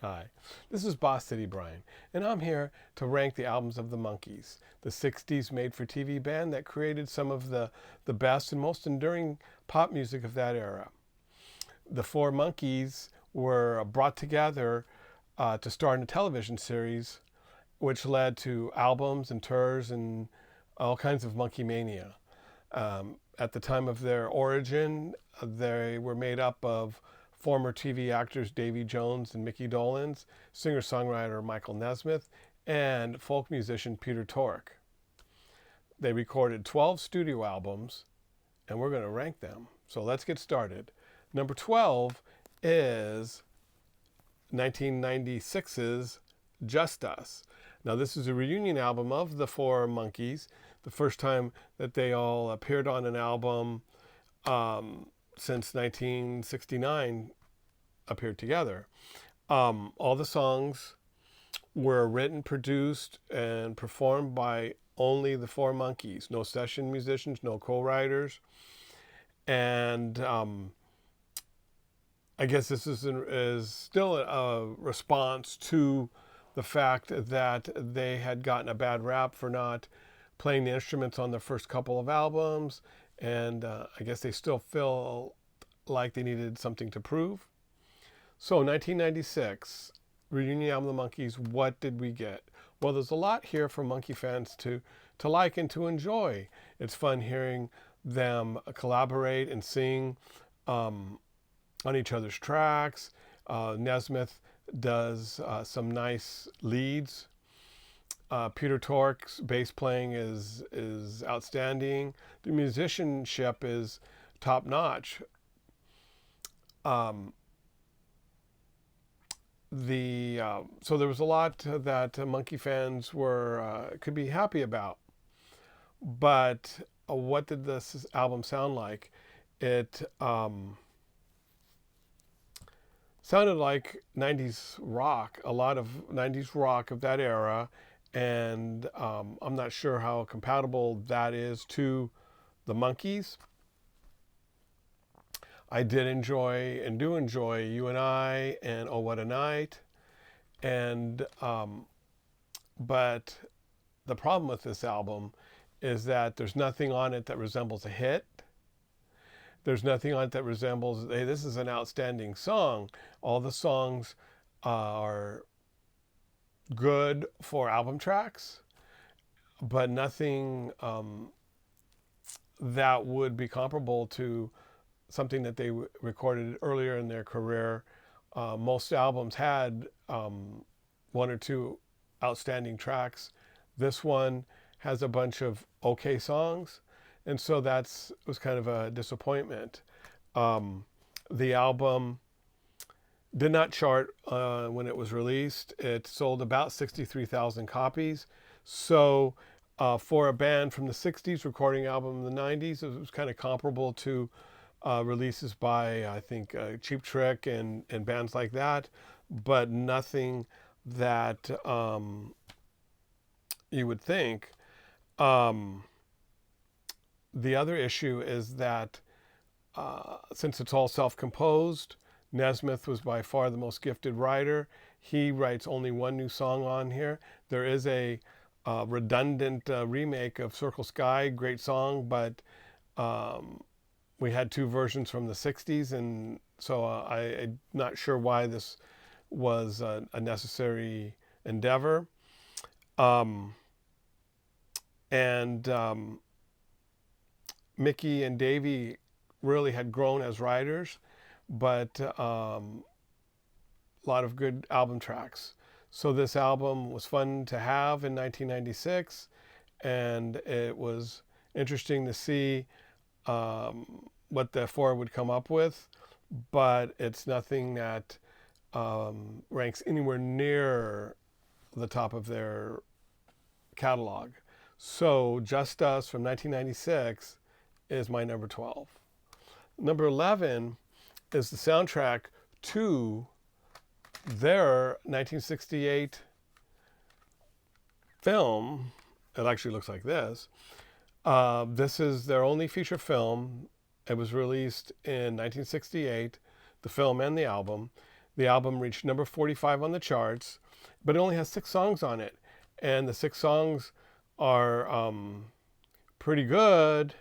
Hi, this is Boss City Brian, and I'm here to rank the albums of the Monkees, the 60s made-for-TV band that created some of the best and most enduring pop music of that era. The four Monkees were brought together to star in a television series, which led to albums and tours and all kinds of monkey mania. At the time of their origin, they were made up of former TV actors Davy Jones and Micky Dolenz, singer-songwriter Michael Nesmith, and folk musician Peter Tork. They recorded 12 studio albums, and we're going to rank them. So let's get started. Number 12 is 1996's Just Us. Now, this is a reunion album of the four Monkees, the first time that they all appeared on an album since 1969 appeared together. All the songs were written, produced, and performed by only the four Monkees. No session musicians, no co-writers. And I guess this is still a response to the fact that they had gotten a bad rap for not playing the instruments on their first couple of albums, and I guess they still feel like they needed something to prove. So 1996, reunion album of the Monkees, what did we get? Well, there's a lot here for Monkee fans to like and to enjoy. It's fun hearing them collaborate and sing on each other's tracks. Nesmith does some nice leads. Peter Tork's bass playing is outstanding. The musicianship is top notch. So there was a lot that Monkee fans could be happy about. But what did this album sound like? It sounded like 90s rock, a lot of 90s rock of that era. And I'm not sure how compatible that is to the Monkees. I did enjoy and do enjoy You and I and Oh What a Night. And but the problem with this album is that there's nothing on it that resembles a hit. There's nothing on it that resembles, hey, this is an outstanding song. All the songs are good for album tracks, but nothing that would be comparable to something that they recorded earlier in their career. Most albums had one or two outstanding tracks. This one has a bunch of okay songs, and so was kind of a disappointment. The album did not chart when it was released. It sold about 63,000 copies. So for a band from the 60s, recording album in the 90s, it was kind of comparable to releases by, I think, Cheap Trick and bands like that, but nothing that you would think. The other issue is that since it's all self-composed, Nesmith was by far the most gifted writer. He writes only one new song on here. There is a redundant remake of Circle Sky, great song, but we had two versions from the 60s, and so I'm not sure why this was a necessary endeavor. Micky and Davy really had grown as writers, but a lot of good album tracks. So this album was fun to have in 1996, and it was interesting to see what the four would come up with, but it's nothing that ranks anywhere near the top of their catalog. So Just Us from 1996 is my number 12. Number 11 is the soundtrack to their 1968 film. It actually looks like this. This is their only feature film. It was released in 1968, the film and the album. The album reached number 45 on the charts, but it only has 6 songs on it. And the 6 songs are pretty good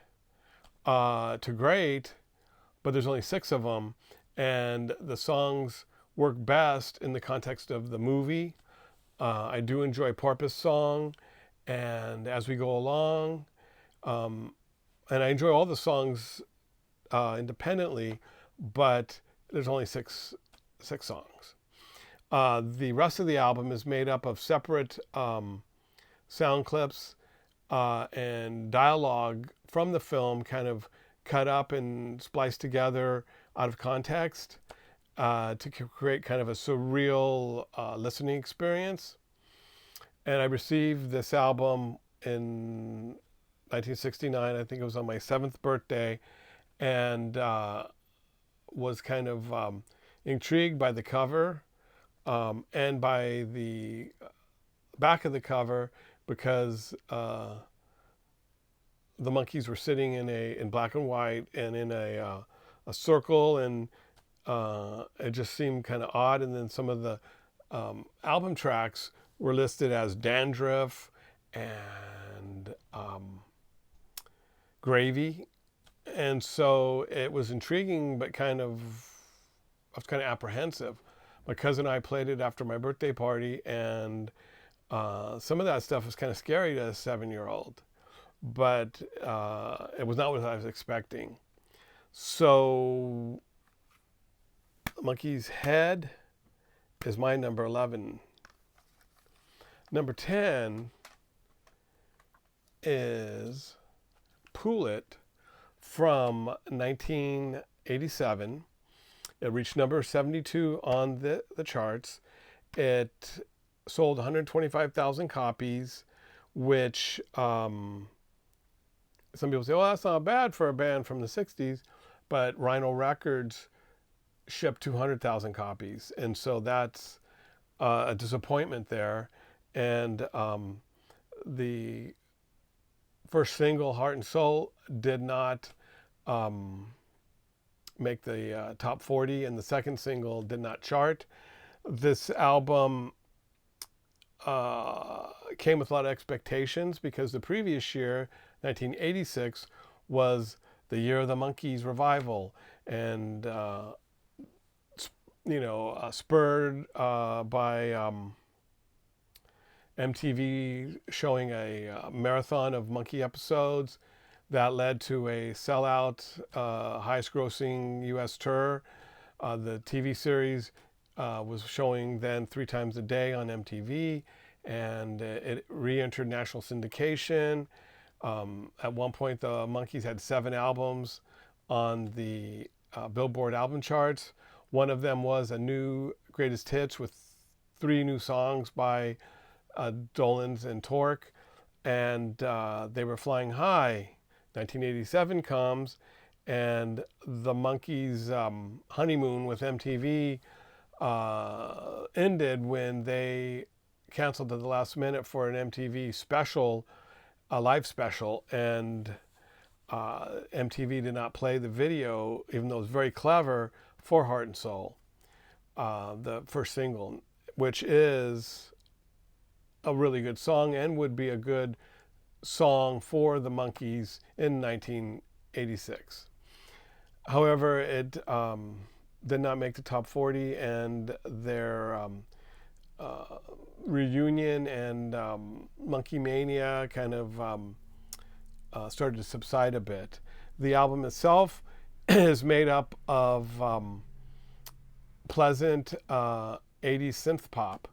to great, but there's only 6 of them. And the songs work best in the context of the movie. I do enjoy Porpoise Song and As We Go Along. And I enjoy all the songs independently, but there's only six songs. The rest of the album is made up of separate sound clips and dialogue from the film, kind of cut up and spliced together out of context to create kind of a surreal listening experience. And I received this album in 1969. I think it was on my 7th birthday, and was kind of intrigued by the cover and by the back of the cover, because the Monkees were sitting in black and white and in a circle, and it just seemed kind of odd. And then some of the album tracks were listed as Dandruff and Gravy, and so it was intriguing, but I was kind of apprehensive. My cousin and I played it after my birthday party, and some of that stuff was kind of scary to a 7-year-old, but it was not what I was expecting. So Monkees' Head is my number 11. Number 10 is Pool It from 1987. It reached number 72 on the charts. It sold 125,000 copies, which some people say, well, that's not bad for a band from the 60s, but Rhino Records shipped 200,000 copies. And so that's a disappointment there. And the first single, Heart and Soul, did not make the top 40, and the second single did not chart. This album came with a lot of expectations, because the previous year, 1986, was the year of the Monkees revival, and spurred by MTV showing a marathon of Monkee episodes that led to a sellout, highest grossing U.S. tour. The TV series was showing then 3 times a day on MTV, and it re-entered national syndication. At one point, the Monkees had 7 albums on the Billboard album charts. One of them was a new greatest hits with 3 new songs by Dolenz and Tork, and they were flying high. 1987 comes, and the Monkees' honeymoon with MTV ended when they canceled at the last minute for an MTV special, a live special, and MTV did not play the video, even though it was very clever, for Heart and Soul, the first single, which is a really good song and would be a good song for the Monkees in 1986. However, it did not make the top 40, and their reunion and Monkee Mania kind of started to subside a bit. The album itself is made up of pleasant 80s synth pop,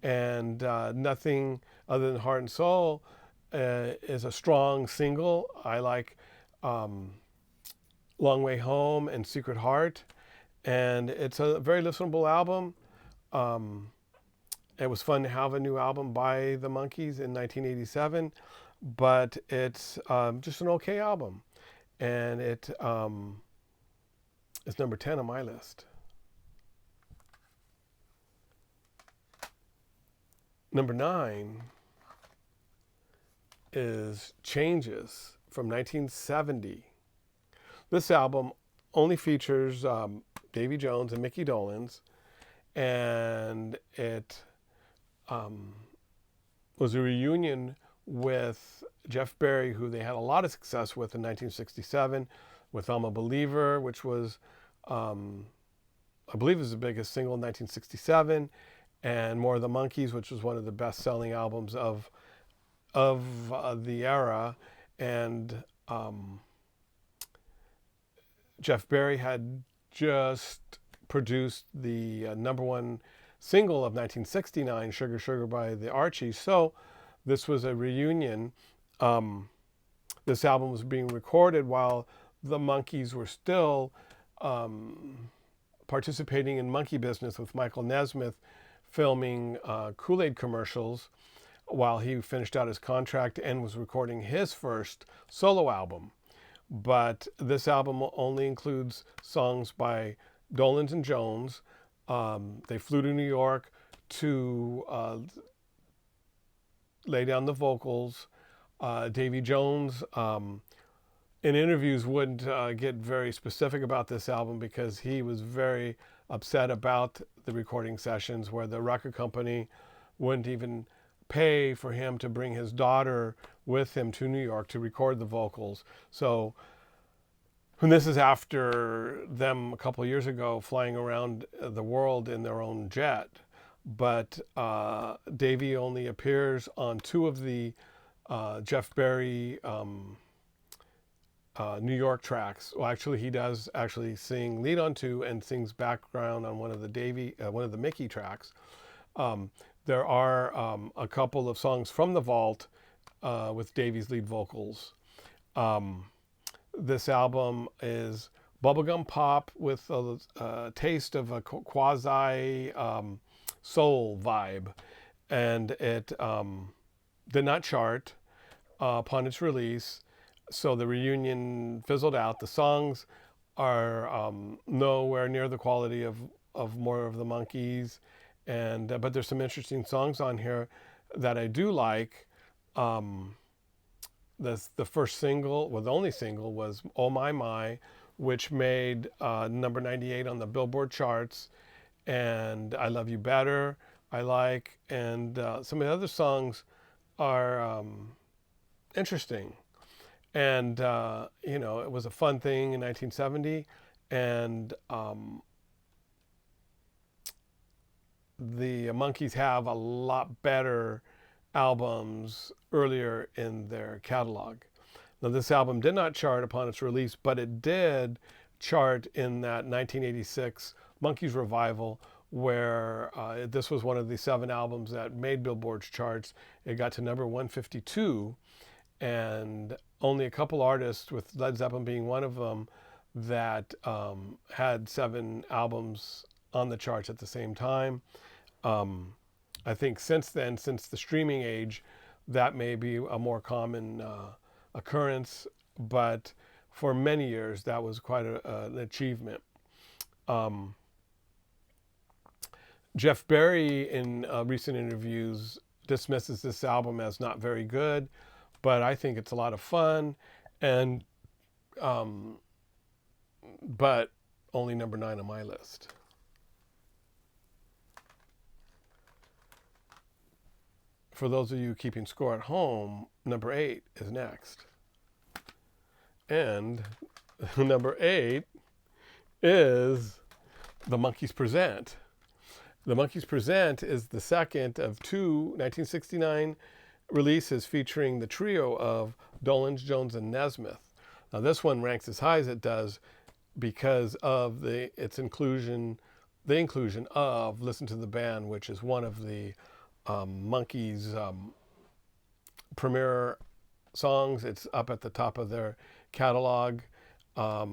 and nothing other than Heart and Soul is a strong single. I like Long Way Home and Secret Heart, and it's a very listenable album. It was fun to have a new album by the Monkees in 1987, but it's just an okay album, and it's number 10 on my list. Number 9 is Changes from 1970. This album only features Davy Jones and Micky Dolenz, and it was a reunion with Jeff Berry, who they had a lot of success with in 1967, with I'm a Believer, which was, I believe, was the biggest single in 1967, and More of the Monkees, which was one of the best-selling albums of the era. And Jeff Berry had just produced the number one single of 1969, Sugar Sugar by the Archies. So this was a reunion. This album was being recorded while the Monkees were still participating in monkey business, with Michael Nesmith filming Kool-Aid commercials while he finished out his contract and was recording his first solo album. But this album only includes songs by Dolenz and Jones. They flew to New York to lay down the vocals. Davy Jones, in interviews, wouldn't get very specific about this album because he was very upset about the recording sessions, where the record company wouldn't even pay for him to bring his daughter with him to New York to record the vocals. So, and this is after them a couple of years ago flying around the world in their own jet. But Davy only appears on two of the Jeff Berry New York tracks. Well, actually, he does actually sing lead on two and sings background on one of the Micky tracks. There are a couple of songs from the vault with Davy's lead vocals. This album is bubblegum pop with a taste of a quasi soul vibe, and it did not chart upon its release. So the reunion fizzled out. The songs are nowhere near the quality of More of the Monkees, and but there's some interesting songs on here that I do like. The first single, well, the only single, was "Oh My My," which made number 98 on the Billboard charts, and "I Love You Better" I like, and some of the other songs are interesting. And it was a fun thing in 1970, and the Monkees have a lot better albums earlier in their catalog. Now, this album did not chart upon its release, but it did chart in that 1986 Monkees revival, where this was one of the 7 albums that made Billboard's charts. It got to number 152, and only a couple artists, with Led Zeppelin being one of them, that had 7 albums on the charts at the same time. I think since then, since the streaming age, that may be a more common occurrence, but for many years that was quite an achievement. Jeff Berry, in recent interviews, dismisses this album as not very good, but I think it's a lot of fun, and but only number 9 on my list. For those of you keeping score at home, number 8 is next. And number 8 is The Monkees Present. The Monkees Present is the second of 2 1969 releases featuring the trio of Dolenz, Jones, and Nesmith. Now, this one ranks as high as it does because of its inclusion of "Listen to the Band," which is one of the Monkees' premier songs. It's up at the top of their catalog. Now,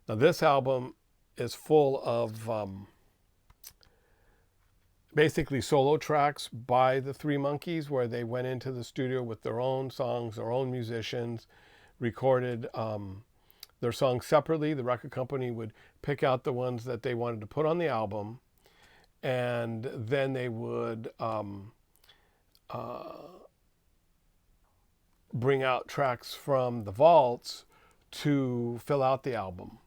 this album is full of basically solo tracks by the 3 Monkees, where they went into the studio with their own songs, their own musicians, recorded their songs separately. The record company would pick out the ones that they wanted to put on the album, and then they would bring out tracks from the vaults to fill out the album.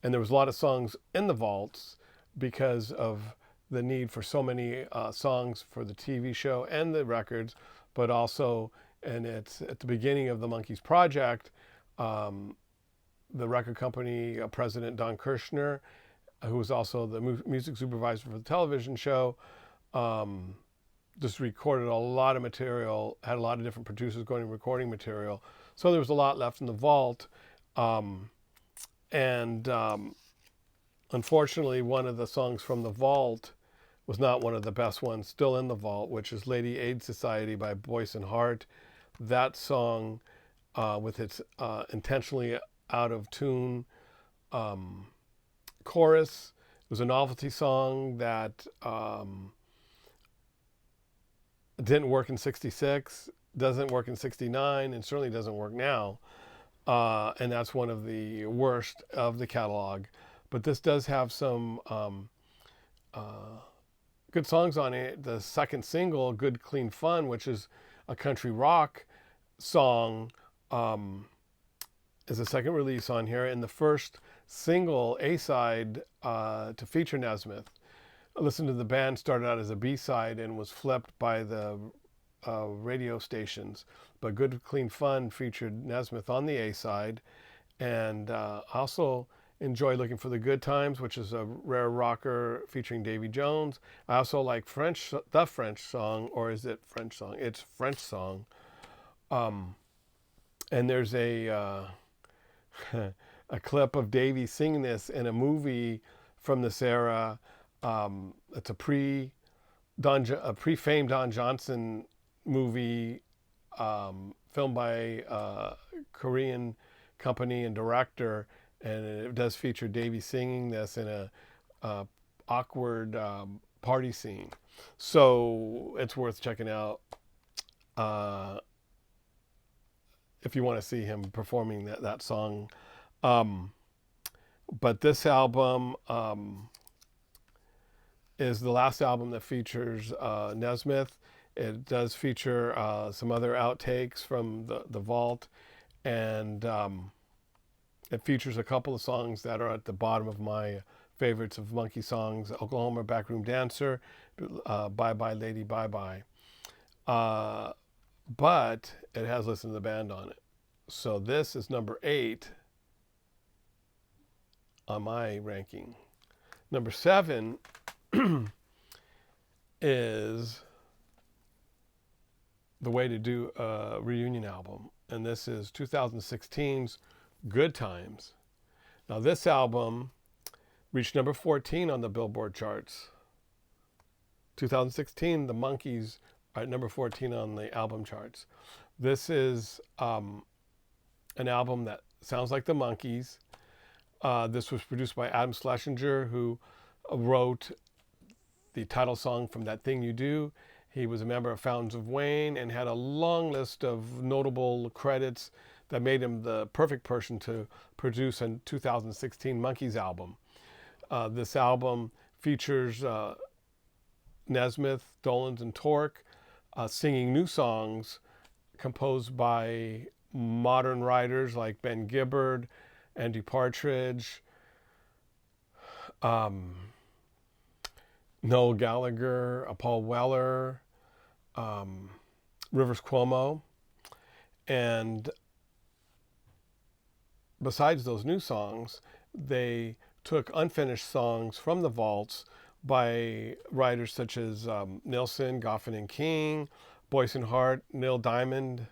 And there was a lot of songs in the vaults because of the need for so many songs for the TV show and the records, but also, and it's at the beginning of the Monkees project, the record company president Don Kirshner, who was also the music supervisor for the television show, just recorded a lot of material, had a lot of different producers going and recording material. So there was a lot left in the vault. Unfortunately, one of the songs from the vault was not one of the best ones still in the vault, which is Lady Aid Society by Boyce and Hart. That song, with its intentionally out of tune chorus, was a novelty song that didn't work in 66, doesn't work in 69, and certainly doesn't work now. And that's one of the worst of the catalog. But this does have some good songs on it. The second single, Good Clean Fun, which is a country rock song, is a second release on here. And the first single, A-side, to feature Nesmith. Listen to the band started out as a B-side and was flipped by the radio stations. But Good Clean Fun featured Nesmith on the A-side. And also enjoy Looking for the Good Times, which is a rare rocker featuring Davy Jones. I also like the French song, or is it French song? It's French song. And there's a a clip of Davy singing this in a movie from this era. It's a pre-famed Don Johnson movie, filmed by a Korean company and director, and it does feature Davy singing this in a awkward party scene. So it's worth checking out if you want to see him performing that song. But this album is the last album that features Nesmith. It does feature some other outtakes from the vault, and it features a couple of songs that are at the bottom of my favorites of Monkee songs: Oklahoma Backroom Dancer, Bye Bye Lady Bye Bye. But it has Listen to the Band on it. So this is number 8 on my ranking. Number 7 is the way to do a reunion album. And this is 2016's Good Times. Now this album reached number 14 on the Billboard charts. 2016, the Monkees are at number 14 on the album charts. This is an album that sounds like the Monkees. This was produced by Adam Schlesinger, who wrote the title song from That Thing You Do. He was a member of Fountains of Wayne and had a long list of notable credits that made him the perfect person to produce a 2016 Monkees album. This album features Nesmith, Dolenz, and Tork singing new songs composed by modern writers like Ben Gibbard, Andy Partridge, Noel Gallagher, Paul Weller, Rivers Cuomo. And besides those new songs, they took unfinished songs from the vaults by writers such as Nillson, Goffin and King, Boyce and Hart, Neil Diamond,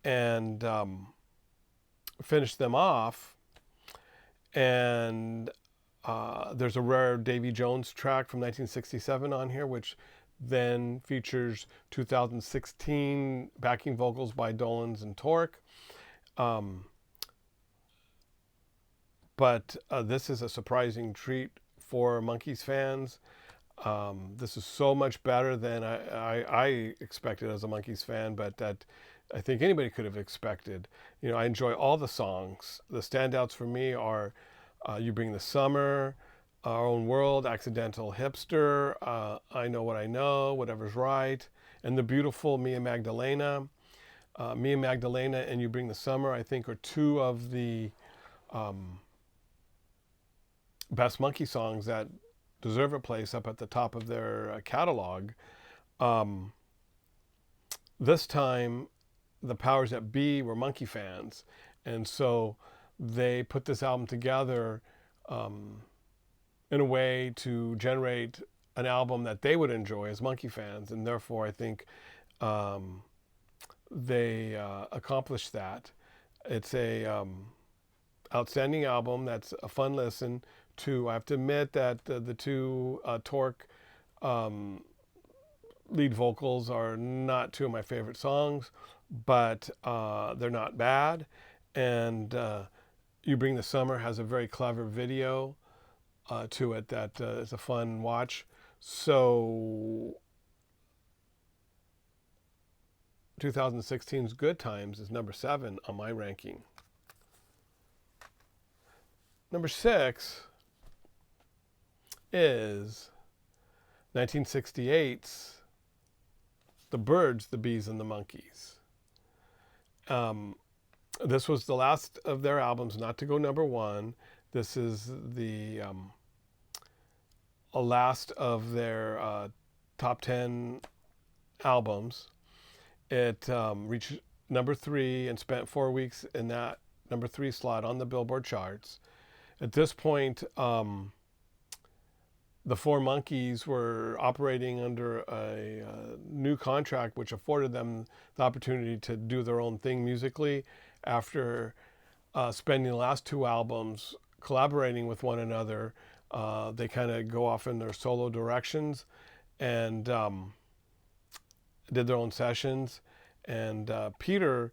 and finished them off. And there's a rare Davy Jones track from 1967 on here, which then features 2016 backing vocals by Dolenz and Tork. But this is a surprising treat for Monkees fans. This is so much better than I expected as a Monkees fan, but that I think anybody could have expected. You know, I enjoy all the songs. The standouts for me are You Bring the Summer, Our Own World, Accidental Hipster, I Know What I Know, Whatever's Right, and the beautiful Mia Magdalena. Mia Magdalena and You Bring the Summer, I think, are two of the best Monkee songs that deserve a place up at the top of their catalog. Um, this time, the powers that be were Monkee fans, and so they put this album together in a way to generate an album that they would enjoy as Monkee fans, and therefore I think they accomplished that. It's a outstanding album that's a fun listen to. I have to admit that the two Tork lead vocals are not two of my favorite songs, but they're not bad. And You Bring the Summer has a very clever video to it that is a fun watch. So 2016's Good Times is number 7 on my ranking. Number 6 is 1968's The Birds, the Bees, and the Monkees. This was the last of their albums not to go number 1. This is the last of their top 10 albums. It reached number 3 and spent 4 weeks in that number 3 slot on the Billboard charts. At this point, the four Monkees were operating under a new contract which afforded them the opportunity to do their own thing musically after spending the last 2 albums collaborating with one another. They kind of go off in their solo directions and did their own sessions. And Peter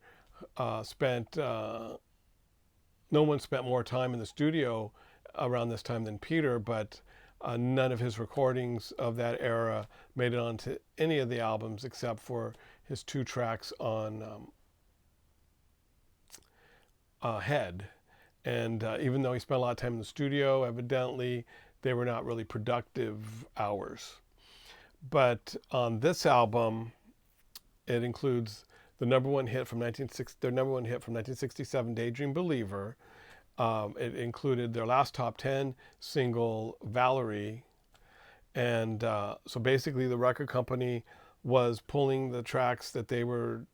spent, no one spent more time in the studio around this time than Peter, but none of his recordings of that era made it onto any of the albums except for his 2 tracks on Head. And even though he spent a lot of time in the studio, evidently they were not really productive hours. But on this album, it includes the number 1 hit from 1967, Daydream Believer. It included their last top 10 single, Valerie. And so basically the record company was pulling the tracks that they were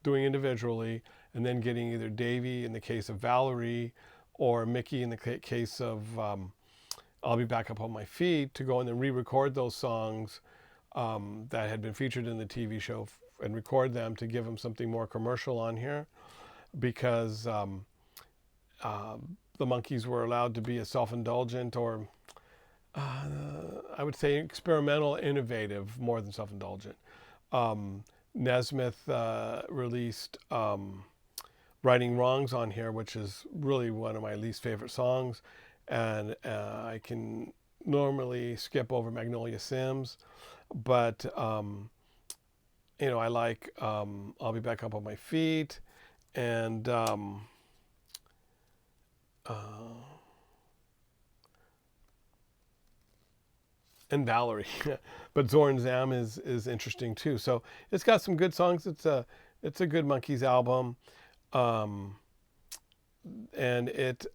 doing individually and then getting either Davy in the case of Valerie or Micky in the case of I'll Be Back Up on My Feet to go in and re-record those songs that had been featured in the TV show and record them to give them something more commercial on here, because the Monkees were allowed to be a self-indulgent or I would say experimental, innovative, more than self-indulgent. Nesmith released Righting Wrongs on here, which is really one of my least favorite songs, and I can normally skip over Magnolia Sims, but I like I'll Be Back Up on My Feet, and Valerie. But Zorn Zam is interesting too. So it's got some good songs. It's a good Monkees album, and it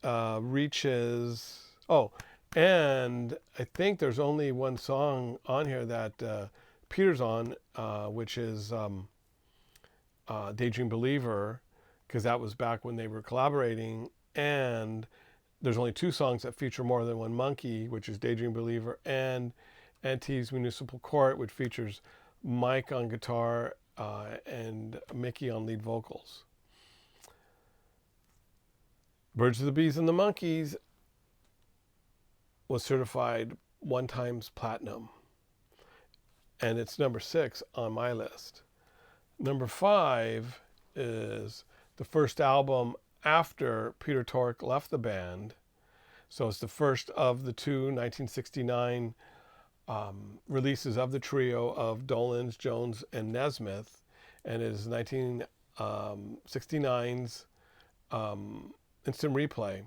reaches. Oh, and I think there's only one song on here that Peter's on, which is Daydream Believer, because that was back when they were collaborating. And there's only 2 songs that feature more than one Monkee, which is Daydream Believer and Auntie's Municipal Court, which features Mike on guitar and Micky on lead vocals. Birds of the Bees and the Monkees was certified 1 times platinum, and it's number 6 on my list. Number 5 is the first album after Peter Tork left the band. So it's the first of the 2 1969 releases of the trio of Dolenz, Jones, and Nesmith, and it is 1969's Instant Replay.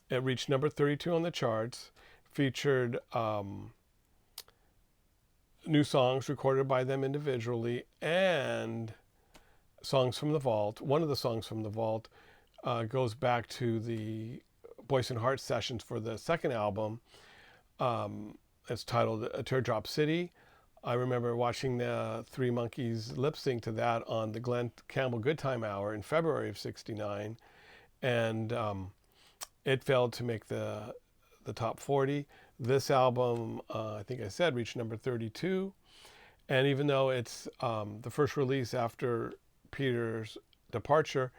It reached number 32 on the charts, featured new songs recorded by them individually and songs from the vault. One of the songs from the vault goes back to the Boyce and Hart sessions for the second album, It's titled Teardrop City. I remember watching the Three Monkees lip sync to that on the Glenn Campbell Good Time Hour in February of '69, and it failed to make the top 40. This album, I think I said, reached number 32. And even though it's the first release after Peter's departure,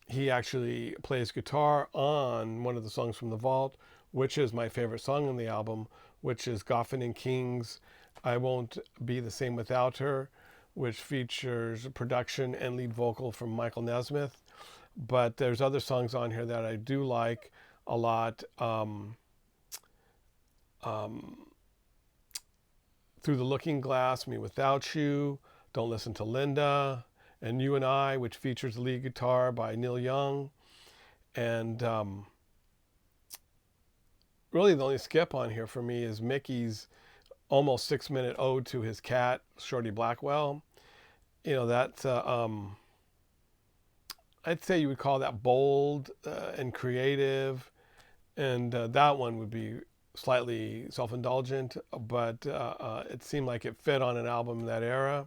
he actually plays guitar on one of the songs from The Vault, which is my favorite song on the album, which is Goffin and King's I Won't Be the Same Without Her, which features production and lead vocal from Michael Nesmith. But there's other songs on here that I do like a lot. Through the Looking Glass, Me Without You, Don't Listen to Linda, and You and I, which features the lead guitar by Neil Young. And really the only skip on here for me is Micky's almost 6-minute ode to his cat, Shorty Blackwell. You know, that's, I'd say you would call that bold and creative. And that one would be slightly self-indulgent, but it seemed like it fit on an album in that era.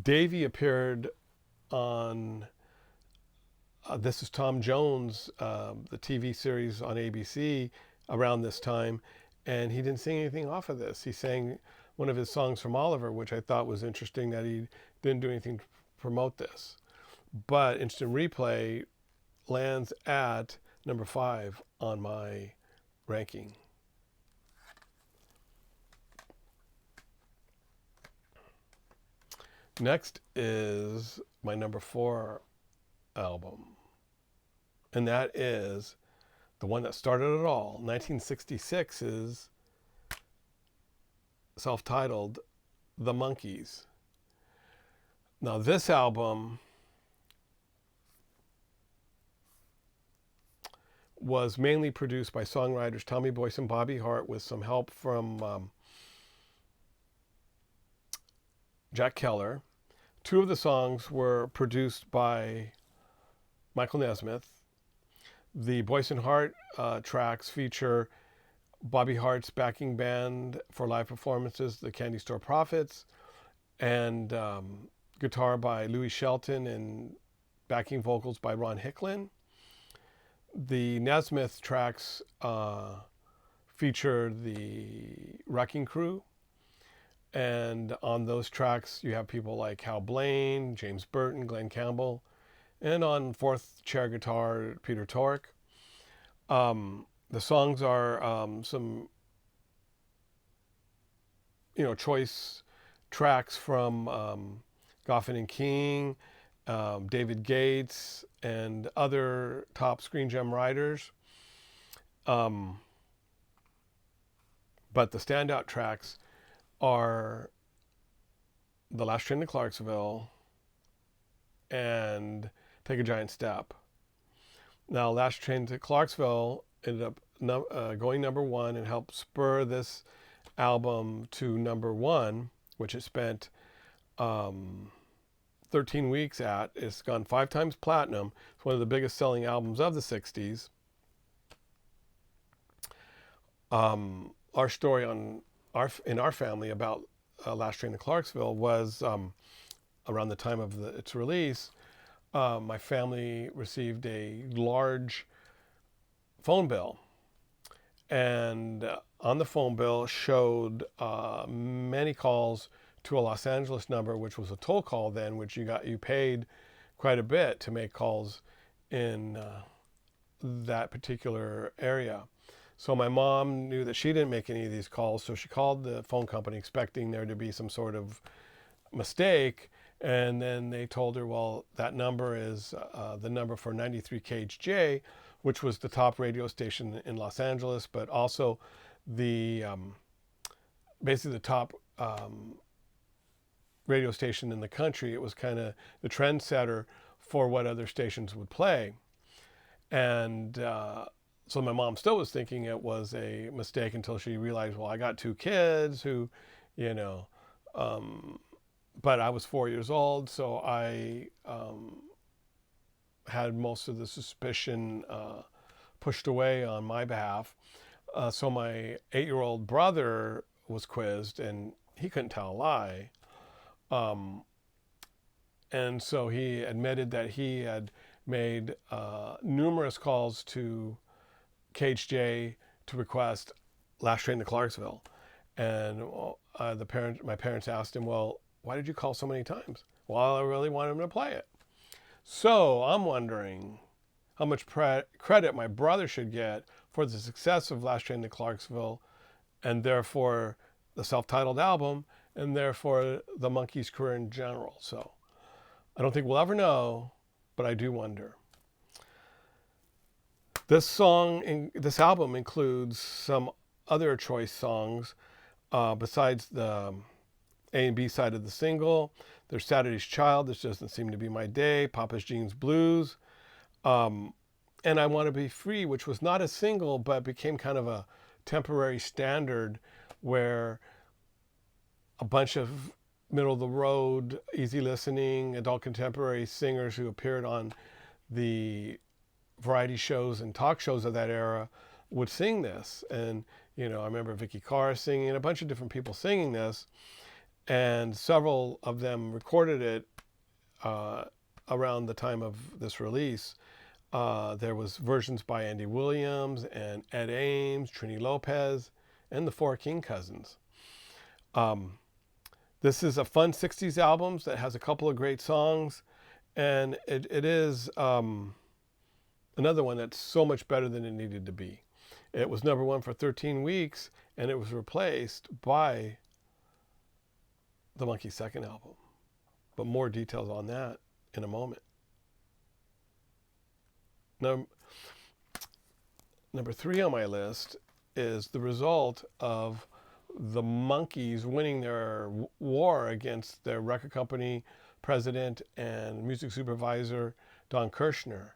Davy appeared on This Is Tom Jones, the TV series on ABC around this time, and he didn't sing anything off of this. He sang one of his songs from Oliver, which I thought was interesting that he didn't do anything to promote this. But Instant Replay lands at number 5 on my ranking. Next is my number 4 album, and that is the one that started it all, 1966's self-titled The Monkees. Now this album was mainly produced by songwriters Tommy Boyce and Bobby Hart with some help from Jack Keller. 2 of the songs were produced by Michael Nesmith. The Boyce and Hart tracks feature Bobby Hart's backing band for live performances, the Candy Store Prophets, and guitar by Louis Shelton and backing vocals by Ron Hicklin. The Nesmith tracks feature the Wrecking Crew, and on those tracks you have people like Hal Blaine, James Burton, Glenn Campbell, and on 4th chair guitar, Peter Tork. The songs are some, choice tracks from Goffin and King, David Gates, and other top Screen Gem writers. But the standout tracks are The Last Train to Clarksville and Take a Giant Step. Now, Last Train to Clarksville ended up going number 1 and helped spur this album to number 1, which it spent 13 weeks at. It's gone 5 times platinum. It's one of the biggest selling albums of the 60s. Our story in our family about Last Train to Clarksville was around the time of its release. My family received a large phone bill, and on the phone bill showed many calls to a Los Angeles number, which was a toll call then, which you paid quite a bit to make calls in that particular area. So my mom knew that she didn't make any of these calls, so she called the phone company expecting there to be some sort of mistake, and then they told her, well, that number is the number for 93 KHJ, which was the top radio station in Los Angeles, but also the basically the top radio station in the country. It was kind of the trendsetter for what other stations would play. And so my mom still was thinking it was a mistake until she realized, well, I got 2 kids who, but I was 4 years old, so I had most of the suspicion pushed away on my behalf. So my 8-year-old brother was quizzed, and he couldn't tell a lie. And so he admitted that he had made numerous calls to KHJ to request Last Train to Clarksville. And my parents asked him, well, why did you call so many times? Well, I really wanted him to play it. So I'm wondering how much credit my brother should get for the success of Last Train to Clarksville, and therefore the self-titled album, and therefore the Monkees' career in general. So I don't think we'll ever know, but I do wonder. This album includes some other choice songs besides the A and B side of the single. There's Saturday's Child, This Doesn't Seem to Be My Day, Papa's Jeans Blues, and I Want to Be Free, which was not a single, but became kind of a temporary standard where a bunch of middle-of-the-road, easy listening, adult contemporary singers who appeared on the variety shows and talk shows of that era would sing this. And, I remember Vicky Carr singing, and a bunch of different people singing this, and several of them recorded it around the time of this release. There was versions by Andy Williams and Ed Ames, Trini Lopez, and the Four King Cousins. This is a fun 60s album that has a couple of great songs, and it is another one that's so much better than it needed to be. It was number one for 13 weeks, and it was replaced by the Monkees' second album. But more details on that in a moment. Number 3 on my list is the result of the Monkees winning their war against their record company president and music supervisor, Don Kirshner.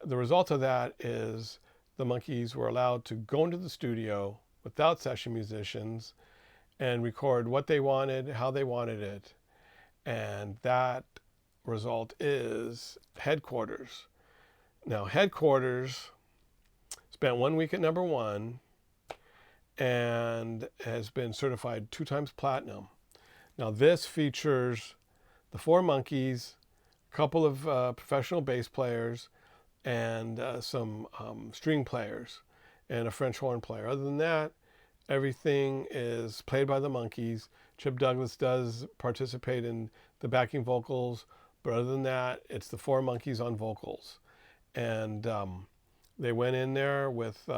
The result of that is the Monkees were allowed to go into the studio without session musicians and record what they wanted, how they wanted it. And that result is Headquarters. Now, Headquarters spent 1 week at number 1 and has been certified 2 times platinum. Now, this features the 4 Monkees, a couple of professional bass players, and some string players, and a French horn player. Other than that, everything is played by the Monkees. Chip Douglas does participate in the backing vocals, but other than that, it's the 4 Monkees on vocals. And they went in there with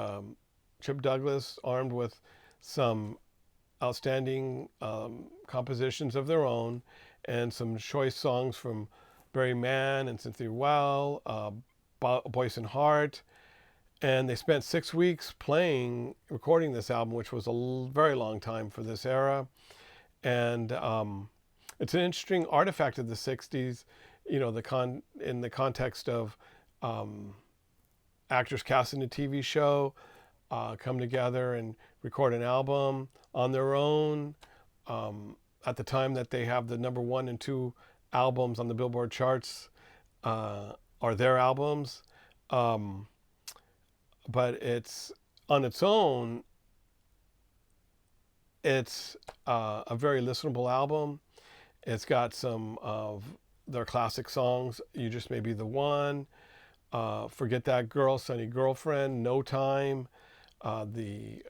Chip Douglas armed with some outstanding compositions of their own and some choice songs from Mann and Cynthia Weil, Boyce and Hart. And they spent 6 weeks recording this album, which was a very long time for this era. And it's an interesting artifact of the 60s, in the context of actors cast in a TV show come together and record an album on their own. At the time that they have the number 1 and 2 albums on the Billboard charts are their albums. But it's on its own, it's a very listenable album. It's got some of their classic songs, You Just May Be the One, Forget That Girl, Sunny Girlfriend, No Time. The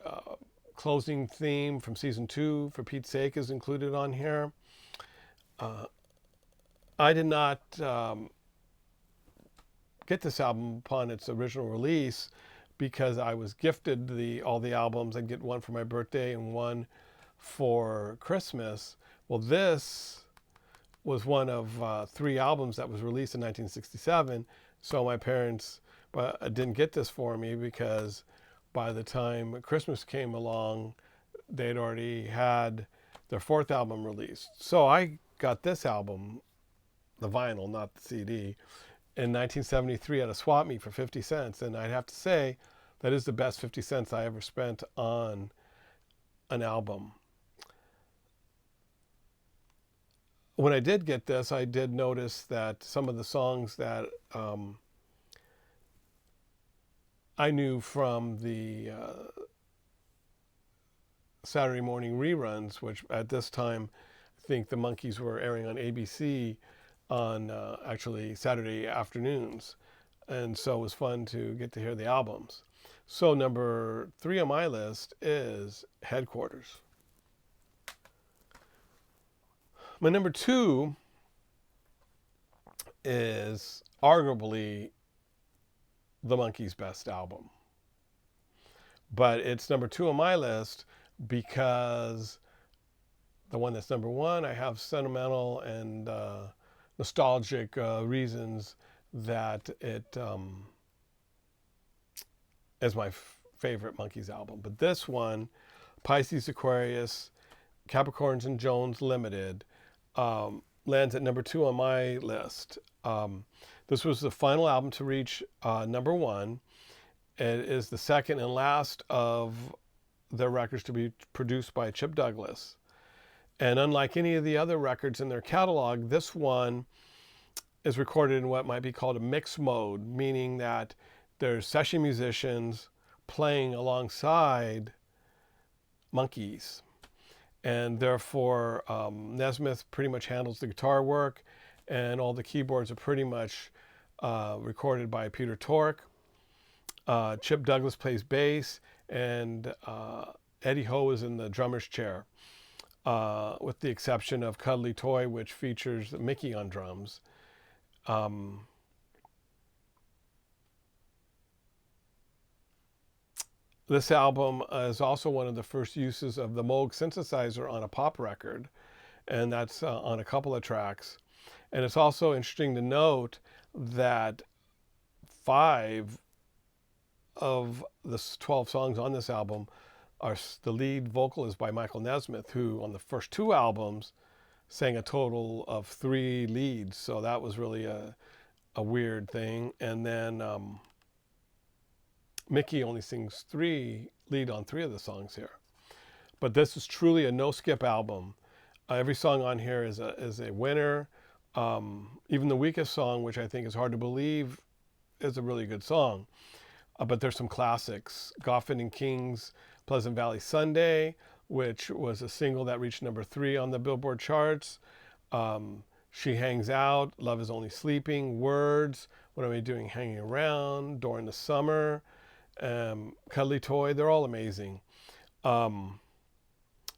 closing theme from season 2, For Pete's Sake, is included on here. I did not get this album upon its original release because I was gifted all the albums. I'd get one for my birthday and one for Christmas. Well, this was one of 3 albums that was released in 1967. So my parents didn't get this for me because by the time Christmas came along, they'd already had their 4th album released. So I got this album, the vinyl, not the CD, in 1973 at a swap meet for 50 cents. And I'd have to say that is the best 50 cents I ever spent on an album. When I did get this, I did notice that some of the songs that I knew from the Saturday morning reruns, which at this time, I think the Monkees were airing on ABC on actually Saturday afternoons. And so it was fun to get to hear the albums. So number 3 on my list is Headquarters. My number 2 is arguably the Monkees' best album. But it's number 2 on my list because the one that's number 1, I have sentimental and nostalgic reasons that it is my favorite Monkees album. But this one, Pisces, Aquarius, Capricorns and Jones Limited, lands at number 2 on my list. This was the final album to reach number 1. It is the second and last of their records to be produced by Chip Douglas. And unlike any of the other records in their catalog, this one is recorded in what might be called a mix mode, meaning that there's session musicians playing alongside Monkees. And therefore, Nesmith pretty much handles the guitar work, and all the keyboards are pretty much recorded by Peter Tork. Chip Douglas plays bass, and Eddie Ho is in the drummer's chair, with the exception of Cuddly Toy, which features Micky on drums. This album is also one of the first uses of the Moog synthesizer on a pop record, and that's on a couple of tracks. And it's also interesting to note that 5 of the 12 songs on this album are the lead vocal is by Michael Nesmith, who on the first 2 albums sang a total of 3 leads. So that was really a weird thing. And then Micky only sings lead on 3 of the songs here. But this is truly a no-skip album. Every song on here is a winner. Even the weakest song, which I think is hard to believe, is a really good song. But there's some classics. Goffin and King's Pleasant Valley Sunday, which was a single that reached number 3 on the Billboard charts. She Hangs Out, Love Is Only Sleeping, Words, What Am I Doing Hanging Around, During the Summer, Cuddly Toy, they're all amazing. And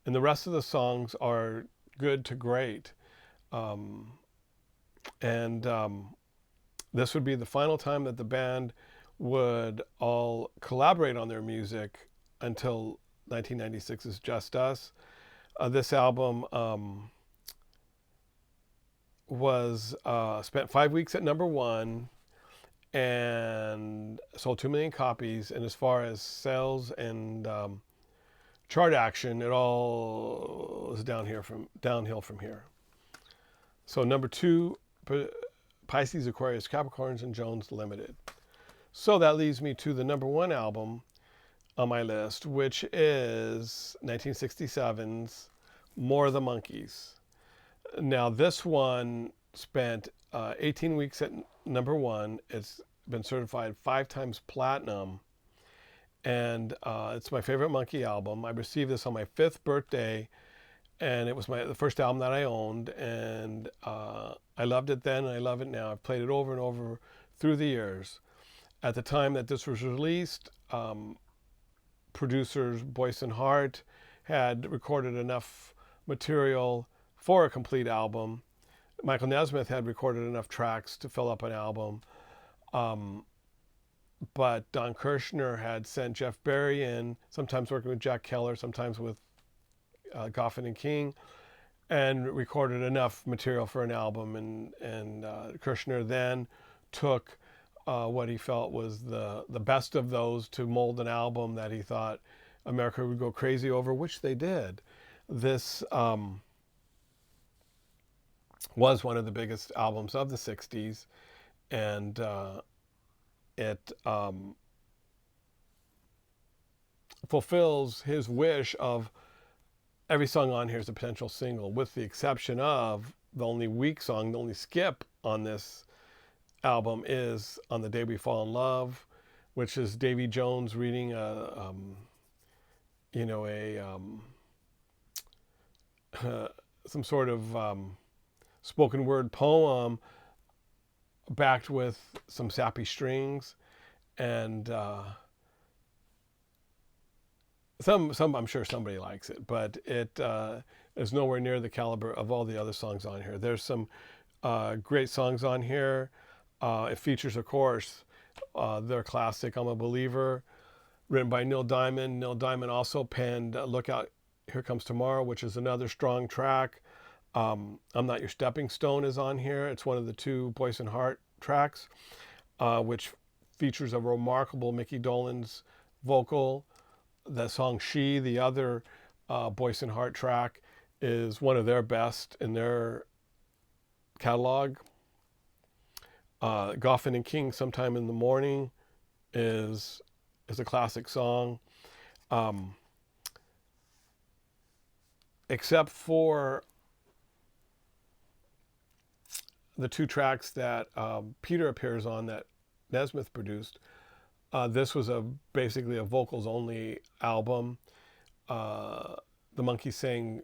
the rest of the songs are good to great. This would be the final time that the band would all collaborate on their music until 1996's Just Us. This album was spent 5 weeks at number 1 and sold 2 million copies. And as far as sales and chart action, it all is downhill from here. So number 2, Pisces, Aquarius, Capricorns, and Jones Limited. So that leads me to the number 1 album on my list, which is 1967's More of the Monkees. Now this one spent 18 weeks at number 1. It's been certified 5 times platinum, and it's my favorite Monkee album. I received this on my 5th birthday, and it was the first album that I owned, and I loved it then and I love it now. I've played it over and over through the years. At the time that this was released, producers Boyce and Hart had recorded enough material for a complete album. Michael Nesmith had recorded enough tracks to fill up an album. But Don Kirshner had sent Jeff Berry in, sometimes working with Jack Keller, sometimes with Goffin and King, and recorded enough material for an album. And Kirshner then took what he felt was the best of those to mold an album that he thought America would go crazy over, which they did. This was one of the biggest albums of the 60s, and it fulfills his wish of every song on here is a potential single, with the exception of the only weak song, the only skip on this album is On the Day We Fall in Love, which is Davy Jones reading a you know, some sort of spoken word poem backed with some sappy strings, and some I'm sure somebody likes it, but it is nowhere near the caliber of all the other songs on here. There's some great songs on here. It features, of course, their classic "I'm a Believer," written by Neil Diamond. Neil Diamond also penned "Look Out, Here Comes Tomorrow," which is another strong track. "I'm Not Your Stepping Stone" is on here. It's one of the two Boyce and Hart tracks, which features a remarkable Micky Dolenz vocal. The song "She," the other Boyce and Hart track, is one of their best in their catalog. Goffin and King, "Sometime in the Morning," is a classic song. Except for the two tracks that Peter appears on that Nesmith produced, this was basically a vocals only album. The Monkees sang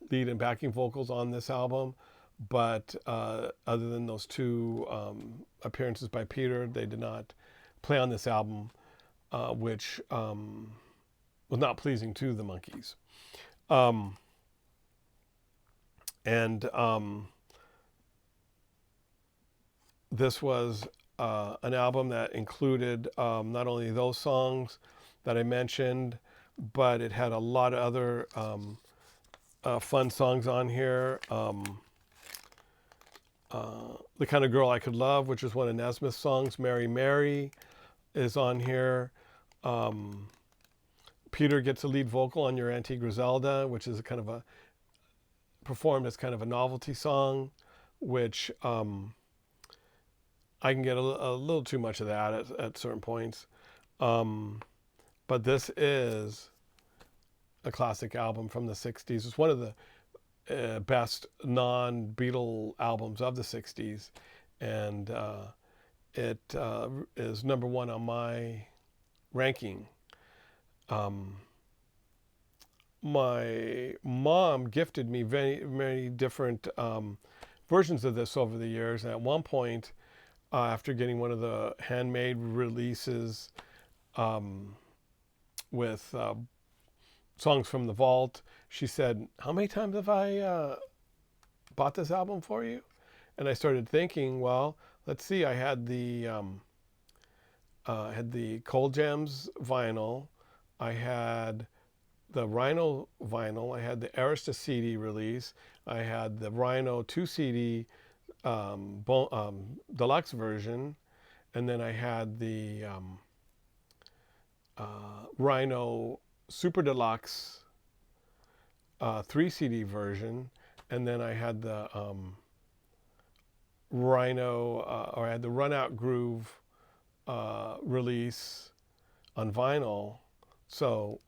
lead and backing vocals on this album, but other than those two appearances by Peter, they did not play on this album, which was not pleasing to the Monkees. This was an album that included not only those songs that I mentioned, but it had a lot of other fun songs on here. "The Kind of Girl I Could Love," which is one of Nesmith's songs. "Mary, Mary" is on here. Peter gets a lead vocal on "Your Auntie Griselda," which is performed as kind of a novelty song, which I can get a little too much of that at certain points. But this is a classic album from the 60s. It's one of the best non-Beatle albums of the 60s. And it is number one on my ranking. My mom gifted me very, very different versions of this over the years. And at one point, after getting one of the handmade releases with songs from the vault, she said, "How many times have I bought this album for you?" And I started thinking, well, let's see, I had the Cold Jams vinyl, I had the Rhino vinyl, I had the Arista CD release, I had the Rhino 2 CD deluxe version, and then I had the Rhino Super Deluxe 3 CD version, and then I had the Rhino, or I had the Run Out Groove release on vinyl. So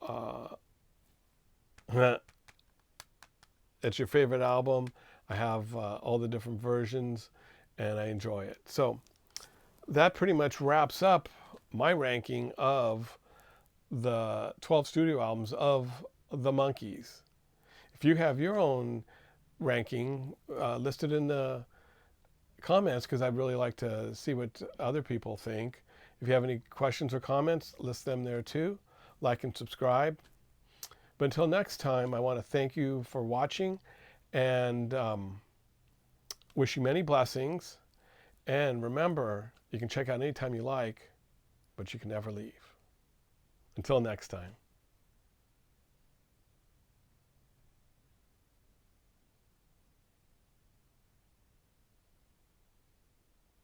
it's your favorite album. I have all the different versions, and I enjoy it. So that pretty much wraps up my ranking of the 12 studio albums of the Monkees. If you have your own ranking, list it in the comments, because I'd really like to see what other people think. If you have any questions or comments, list them there too. Like and subscribe. But until next time, I want to thank you for watching, and wish you many blessings. And remember, you can check out anytime you like, but you can never leave. Until next time.